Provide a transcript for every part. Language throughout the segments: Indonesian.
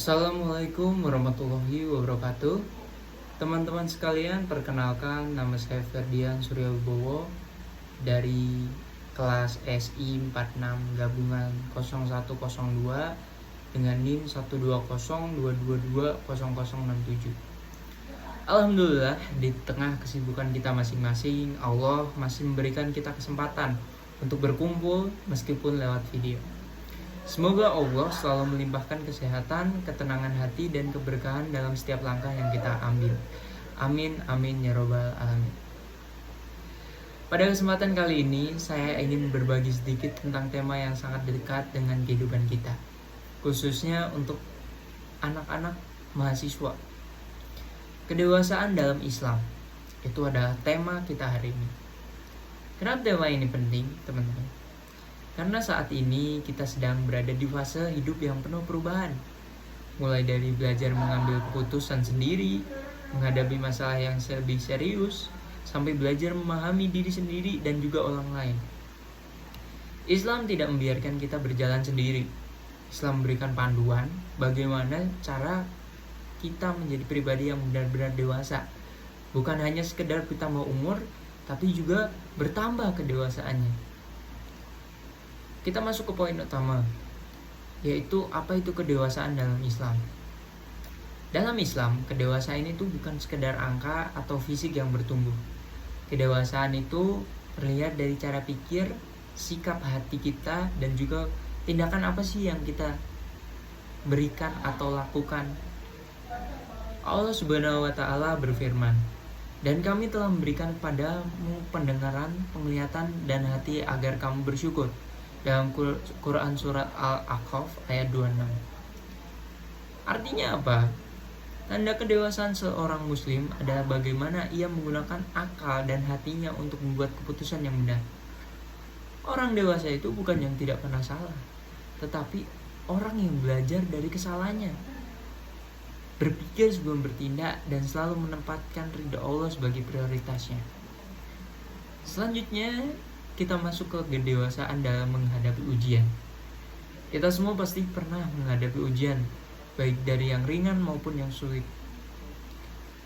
Assalamualaikum warahmatullahi wabarakatuh. Teman-teman sekalian, perkenalkan nama saya Ferdian Suryawibowo dari kelas SI 46 gabungan 0102 dengan NIM 12022220067. Alhamdulillah, di tengah kesibukan kita masing-masing, Allah masih memberikan kita kesempatan untuk berkumpul meskipun lewat video. Semoga Allah selalu melimpahkan kesehatan, ketenangan hati, dan keberkahan dalam setiap langkah yang kita ambil. Amin, amin, ya robbal alamin. Pada kesempatan kali ini, saya ingin berbagi sedikit tentang tema yang sangat dekat dengan kehidupan kita, khususnya untuk anak-anak mahasiswa. Kedewasaan dalam Islam, itu adalah tema kita hari ini. Kenapa tema ini penting, teman-teman? Karena saat ini kita sedang berada di fase hidup yang penuh perubahan. Mulai dari belajar mengambil keputusan sendiri, menghadapi masalah yang lebih serius, sampai belajar memahami diri sendiri dan juga orang lain. Islam tidak membiarkan kita berjalan sendiri. Islam memberikan panduan bagaimana cara kita menjadi pribadi yang benar-benar dewasa. Bukan hanya sekedar bertambah umur, tapi juga bertambah kedewasaannya. Kita masuk ke poin utama, yaitu apa itu kedewasaan dalam Islam. Dalam Islam, kedewasaan itu bukan sekedar angka atau fisik yang bertumbuh. Kedewasaan itu terlihat dari cara pikir, sikap hati kita, dan juga tindakan apa sih yang kita berikan atau lakukan. Allah Subhanahu wa Ta'ala berfirman, "Dan kami telah memberikan padamu pendengaran, penglihatan, dan hati agar kamu bersyukur." Dalam Quran surat Al-A'qaf ayat 26. Artinya apa? Tanda kedewasaan seorang muslim adalah bagaimana ia menggunakan akal dan hatinya untuk membuat keputusan yang benar. Orang dewasa itu bukan yang tidak pernah salah, tetapi orang yang belajar dari kesalahannya, berpikir sebelum bertindak, dan selalu menempatkan ridha Allah sebagai prioritasnya. Selanjutnya, kita masuk ke kedewasaan dalam menghadapi ujian. Kita semua pasti pernah menghadapi ujian, baik dari yang ringan maupun yang sulit.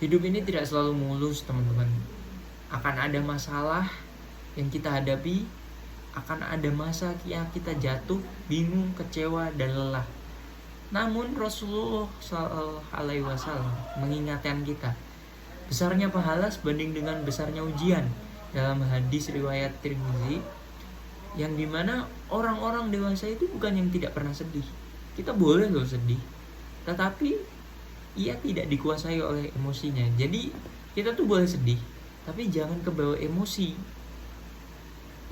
Hidup ini tidak selalu mulus, teman-teman. Akan ada masalah yang kita hadapi, akan ada masa yang kita jatuh, bingung, kecewa, dan lelah. Namun Rasulullah SAW mengingatkan kita, besarnya pahala sebanding dengan besarnya ujian. Dalam hadis riwayat Tirmizi, yang dimana orang-orang dewasa itu bukan yang tidak pernah sedih. Kita boleh loh sedih, tetapi ia tidak dikuasai oleh emosinya. Jadi kita tuh boleh sedih, tapi jangan kebawa emosi.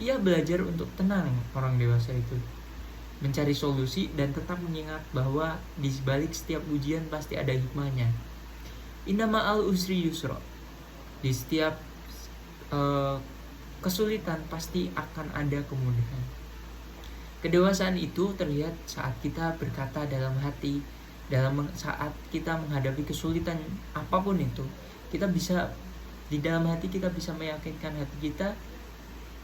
Ia belajar untuk tenang, orang dewasa itu mencari solusi dan tetap mengingat bahwa di balik setiap ujian pasti ada hikmahnya. Inna ma'al usri yusra. Di setiap kesulitan pasti akan ada kemudahan. Kedewasaan itu terlihat saat kita berkata dalam hati, saat kita menghadapi kesulitan apapun itu, kita bisa di dalam hati kita bisa meyakinkan hati kita,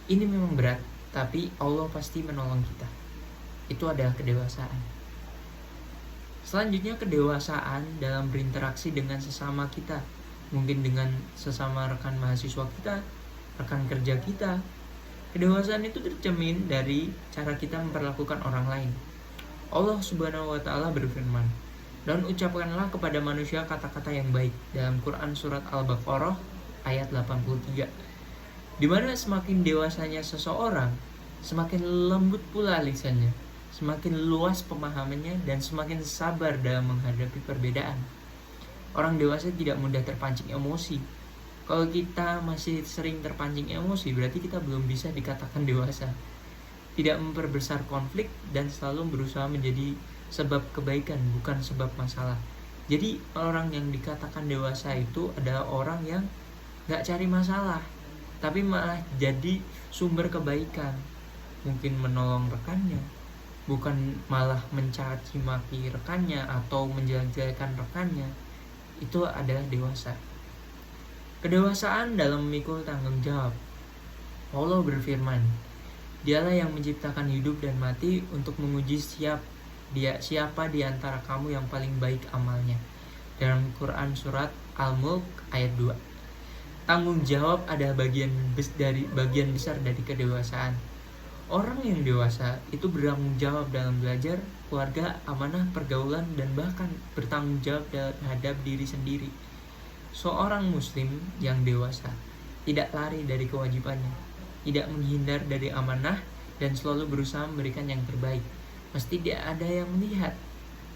ini memang berat, tapi Allah pasti menolong kita. Itu adalah kedewasaan. Selanjutnya, kedewasaan dalam berinteraksi dengan sesama kita, mungkin dengan sesama rekan mahasiswa kita, rekan kerja kita. Kedewasaan itu tercermin dari cara kita memperlakukan orang lain. Allah Subhanahu wa Ta'ala berfirman, "Dan ucapkanlah kepada manusia kata-kata yang baik." Dalam Quran surat Al-Baqarah ayat 83. Di mana semakin dewasanya seseorang, semakin lembut pula lisannya, semakin luas pemahamannya, dan semakin sabar dalam menghadapi perbedaan. Orang dewasa tidak mudah terpancing emosi. Kalau kita masih sering terpancing emosi, berarti kita belum bisa dikatakan dewasa. Tidak memperbesar konflik dan selalu berusaha menjadi sebab kebaikan, bukan sebab masalah. Jadi orang yang dikatakan dewasa itu adalah orang yang gak cari masalah, tapi malah jadi sumber kebaikan. Mungkin menolong rekannya, bukan malah mencaci maki rekannya atau menjelek-jelekan rekannya. Itu adalah dewasa. Kedewasaan dalam memikul tanggung jawab. Allah berfirman, "Dialah yang menciptakan hidup dan mati untuk menguji setiap siapa di antara kamu yang paling baik amalnya. Dalam Quran surat Al-Mulk ayat 2. Tanggung jawab adalah bagian besar dari kedewasaan. Orang yang dewasa itu bertanggung jawab dalam belajar, keluarga, amanah, pergaulan, dan bahkan bertanggung jawab terhadap diri sendiri. Seorang muslim yang dewasa tidak lari dari kewajibannya, tidak menghindar dari amanah, dan selalu berusaha memberikan yang terbaik. Pasti dia ada yang melihat.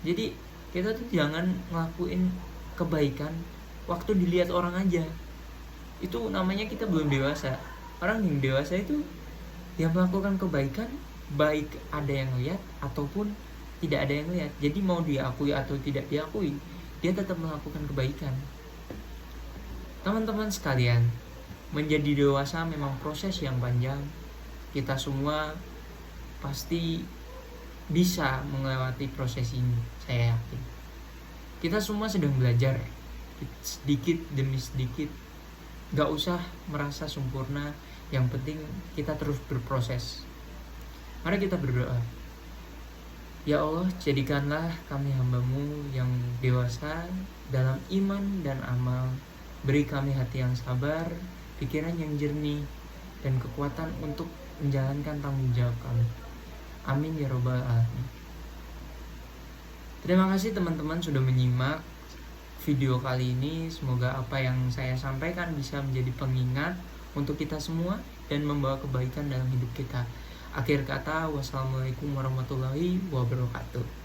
Jadi kita tuh jangan ngelakuin kebaikan waktu dilihat orang aja. Itu namanya kita belum dewasa. Orang yang dewasa itu dia melakukan kebaikan, baik ada yang lihat ataupun tidak ada yang lihat. Jadi mau diakui atau tidak diakui, dia tetap melakukan kebaikan. Teman-teman sekalian, menjadi dewasa memang proses yang panjang. Kita semua pasti bisa melewati proses ini, saya yakin. Kita semua sedang belajar, sedikit demi sedikit. Gak usah merasa sempurna, yang penting kita terus berproses. Mari kita berdoa. Ya Allah, jadikanlah kami hamba-Mu yang dewasa dalam iman dan amal. Beri kami hati yang sabar, pikiran yang jernih, dan kekuatan untuk menjalankan tanggung jawab kami. Amin ya robbal alamin. Terima kasih teman-teman sudah menyimak video kali ini. Semoga apa yang saya sampaikan bisa menjadi pengingat untuk kita semua dan membawa kebaikan dalam hidup kita. Akhir kata, wassalamualaikum warahmatullahi wabarakatuh.